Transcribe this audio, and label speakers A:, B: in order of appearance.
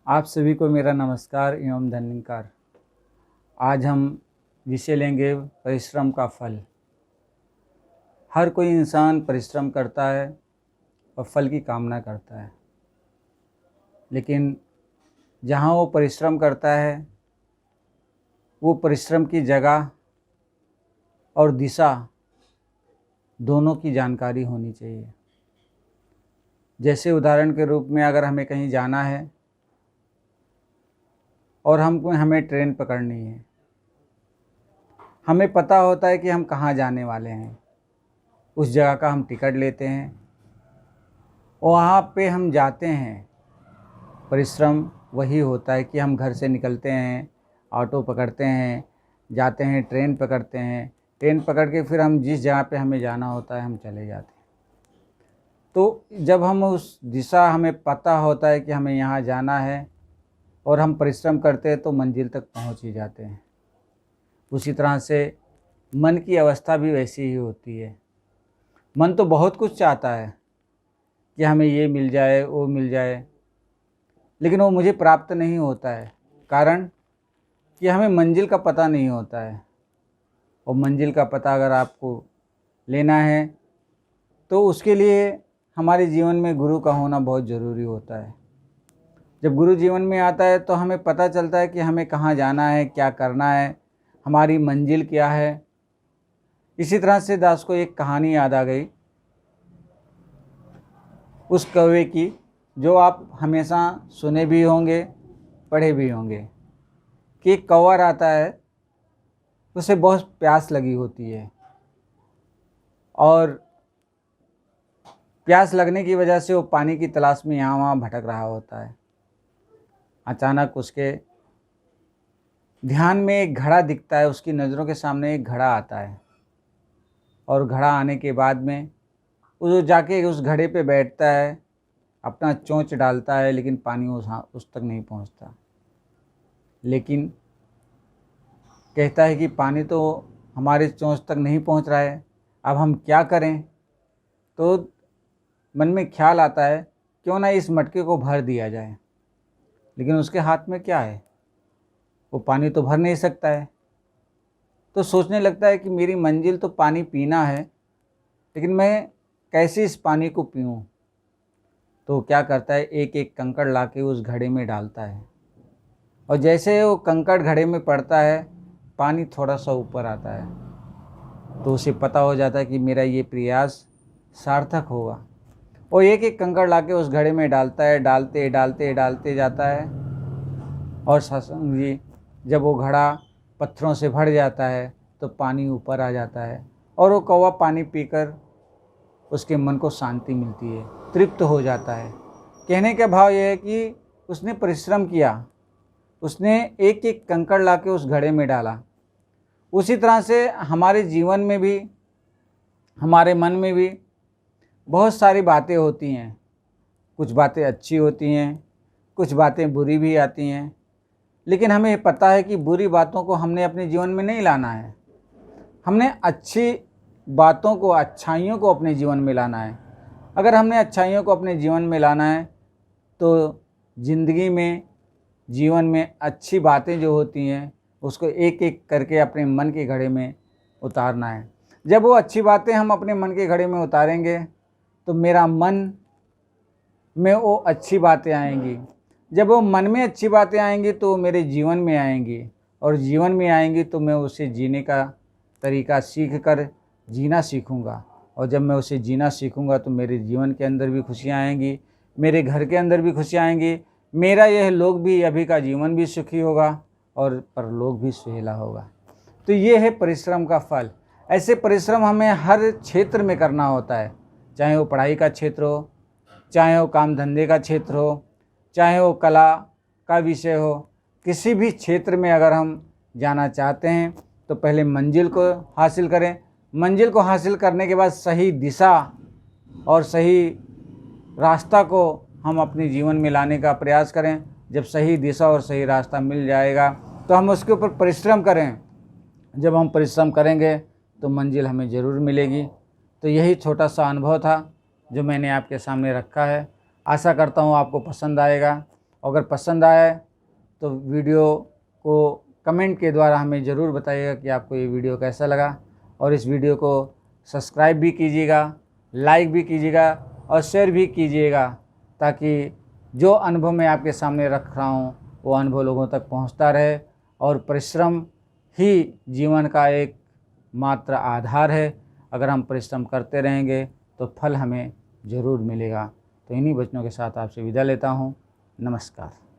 A: आप सभी को मेरा नमस्कार एवं धन्यवाद। आज हम विषय लेंगे परिश्रम का फल। हर कोई इंसान परिश्रम करता है और फल की कामना करता है, लेकिन जहाँ वो परिश्रम करता है वो परिश्रम की जगह और दिशा दोनों की जानकारी होनी चाहिए। जैसे उदाहरण के रूप में अगर हमें कहीं जाना है और हमें ट्रेन पकड़नी है, हमें पता होता है कि हम कहाँ जाने वाले हैं, उस जगह का हम टिकट लेते हैं और वहाँ पे हम जाते हैं। परिश्रम वही होता है कि हम घर से निकलते हैं, ऑटो पकड़ते हैं, जाते हैं, ट्रेन पकड़ते हैं, ट्रेन पकड़ के फिर हम जिस जगह पे हमें जाना होता है हम चले जाते हैं। तो जब हम उस दिशा हमें पता होता है कि हमें यहाँ जाना है और हम परिश्रम करते हैं तो मंजिल तक पहुँच ही जाते हैं। उसी तरह से मन की अवस्था भी वैसी ही होती है। मन तो बहुत कुछ चाहता है कि हमें ये मिल जाए, वो मिल जाए, लेकिन वो मुझे प्राप्त नहीं होता है। कारण कि हमें मंजिल का पता नहीं होता है, और मंजिल का पता अगर आपको लेना है तो उसके लिए हमारे जीवन में गुरु का होना बहुत ज़रूरी होता है। जब गुरु जीवन में आता है तो हमें पता चलता है कि हमें कहाँ जाना है, क्या करना है, हमारी मंजिल क्या है। इसी तरह से दास को एक कहानी याद आ गई उस कौवे की, जो आप हमेशा सुने भी होंगे, पढ़े भी होंगे, कि एक कौवा रहता है, उसे बहुत प्यास लगी होती है और प्यास लगने की वजह से वो पानी की तलाश में यहाँ वहाँ भटक रहा होता है। अचानक उसके ध्यान में एक घड़ा दिखता है, उसकी नज़रों के सामने एक घड़ा आता है और घड़ा आने के बाद में वो जाके उस घड़े पे बैठता है, अपना चोंच डालता है, लेकिन पानी उस तक नहीं पहुंचता। लेकिन कहता है कि पानी तो हमारे चोंच तक नहीं पहुंच रहा है, अब हम क्या करें। तो मन में ख्याल आता है क्यों ना इस मटके को भर दिया जाए, लेकिन उसके हाथ में क्या है, वो पानी तो भर नहीं सकता है। तो सोचने लगता है कि मेरी मंजिल तो पानी पीना है, लेकिन मैं कैसे इस पानी को पीऊँ। तो क्या करता है, एक एक कंकड़ लाके उस घड़े में डालता है, और जैसे वो कंकड़ घड़े में पड़ता है पानी थोड़ा सा ऊपर आता है। तो उसे पता हो जाता है कि मेरा ये प्रयास सार्थक होगा। और एक एक कंकड़ लाके उस घड़े में डालता है, डालते डालते डालते जाता है, और सत्संग जी जब वो घड़ा पत्थरों से भर जाता है तो पानी ऊपर आ जाता है, और वो कौवा पानी पीकर उसके मन को शांति मिलती है, तृप्त हो जाता है। कहने का भाव यह है कि उसने परिश्रम किया, उसने एक एक कंकड़ लाके उस घड़े में डाला। उसी तरह से हमारे जीवन में भी, हमारे मन में भी बहुत सारी बातें होती हैं। कुछ बातें अच्छी होती हैं, कुछ बातें बुरी भी आती हैं, लेकिन हमें पता है कि बुरी बातों को हमने अपने जीवन में नहीं लाना है। हमने अच्छी बातों को, अच्छाइयों को अपने जीवन में लाना है। अगर हमने अच्छाइयों को अपने जीवन में लाना है तो ज़िंदगी में, जीवन में अच्छी बातें जो होती हैं उसको एक एक करके अपने मन के घड़े में उतारना है। जब वो अच्छी बातें हम अपने मन के घड़े में उतारेंगे तो मेरा मन में वो अच्छी बातें आएंगी। जब वो मन में अच्छी बातें आएंगी तो वो मेरे जीवन में आएंगी, और जीवन में आएंगी तो मैं उसे जीने का तरीका सीख कर जीना सीखूँगा। और जब मैं उसे जीना सीखूँगा तो मेरे जीवन के अंदर भी खुशियाँ आएंगी, मेरे घर के अंदर भी खुशियाँ आएंगी, मेरा यह लोक भी, अभी का जीवन भी सुखी होगा और परलोक भी सुहेला होगा। तो ये है परिश्रम का फल। ऐसे परिश्रम हमें हर क्षेत्र में करना होता है, चाहे वो पढ़ाई का क्षेत्र हो, चाहे वो काम धंधे का क्षेत्र हो, चाहे वो कला का विषय हो। किसी भी क्षेत्र में अगर हम जाना चाहते हैं तो पहले मंजिल को हासिल करें। मंजिल को हासिल करने के बाद सही दिशा और सही रास्ता को हम अपने जीवन में लाने का प्रयास करें। जब सही दिशा और सही रास्ता मिल जाएगा तो हम उसके ऊपर परिश्रम करें। जब हम परिश्रम करेंगे तो मंजिल हमें ज़रूर मिलेगी। तो यही छोटा सा अनुभव था जो मैंने आपके सामने रखा है। आशा करता हूँ आपको पसंद आएगा। अगर पसंद आए तो वीडियो को कमेंट के द्वारा हमें ज़रूर बताइएगा कि आपको ये वीडियो कैसा लगा, और इस वीडियो को सब्सक्राइब भी कीजिएगा, लाइक भी कीजिएगा और शेयर भी कीजिएगा, ताकि जो अनुभव मैं आपके सामने रख रहा हूँ वो अनुभव लोगों तक पहुँचता रहे। और परिश्रम ही जीवन का एक मात्र आधार है। अगर हम परिश्रम करते रहेंगे तो फल हमें ज़रूर मिलेगा। तो इन्हीं वचनों के साथ आपसे विदा लेता हूँ। नमस्कार।